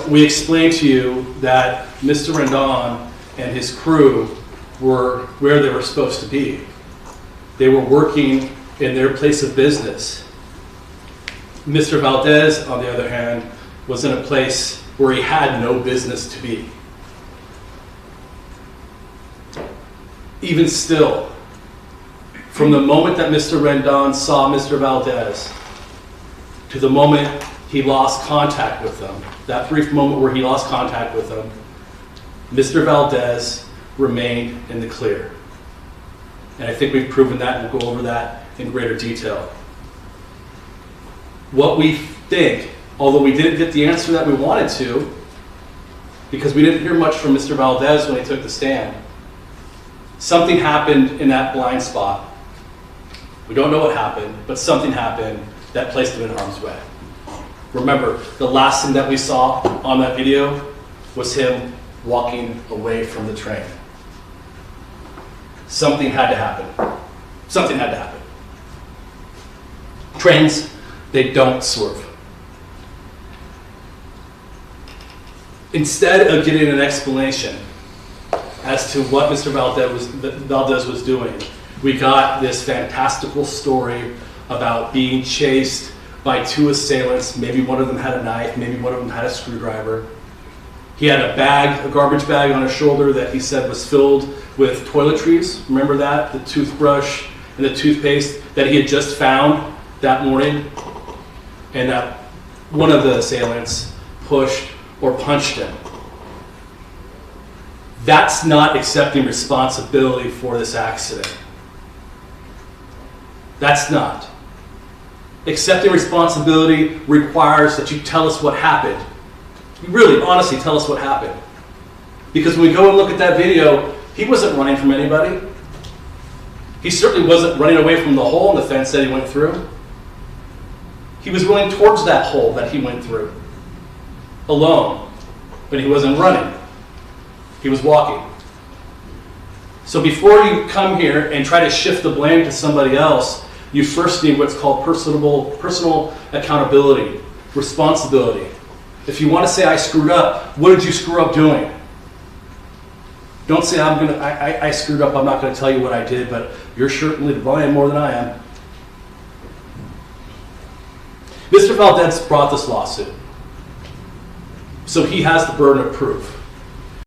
We explained to you that Mr. Rendon and his crew were where they were supposed to be. They were working in their place of business. Mr. Valdez, on the other hand, was in a place where he had no business to be. Even still, from the moment that Mr. Rendon saw Mr. Valdez to the moment he lost contact with them, that brief moment where he lost contact with them, Mr. Valdez remained in the clear. And I think we've proven that, and we'll go over that in greater detail. What we think, although we didn't get the answer that we wanted to, because we didn't hear much from Mr. Valdez when he took the stand, something happened in that blind spot. We don't know what happened, but something happened that placed him in harm's way. Remember, the last thing that we saw on that video was him walking away from the train. Something had to happen. Something had to happen. Trains, they don't swerve. Instead of getting an explanation as to what Mr. Valdez was doing, we got this fantastical story about being chased by two assailants. Maybe one of them had a knife, maybe one of them had a screwdriver. He had a garbage bag on his shoulder that he said was filled with toiletries. Remember that? The toothbrush and the toothpaste that he had just found that morning, and that one of the assailants pushed or punched him. That's not accepting responsibility for this accident. That's not. Accepting responsibility requires that you tell us what happened. You really, honestly, tell us what happened. Because when we go and look at that video, he wasn't running from anybody. He certainly wasn't running away from the hole in the fence that he went through. He was running towards that hole that he went through, alone. But he wasn't running. He was walking. So before you come here and try to shift the blame to somebody else, you first need what's called personal accountability, responsibility. If you want to say, I screwed up, what did you screw up doing? Don't say, I screwed up, I'm not going to tell you what I did, but you're certainly to blame more than I am. Mr. Valdez brought this lawsuit, so he has the burden of proof.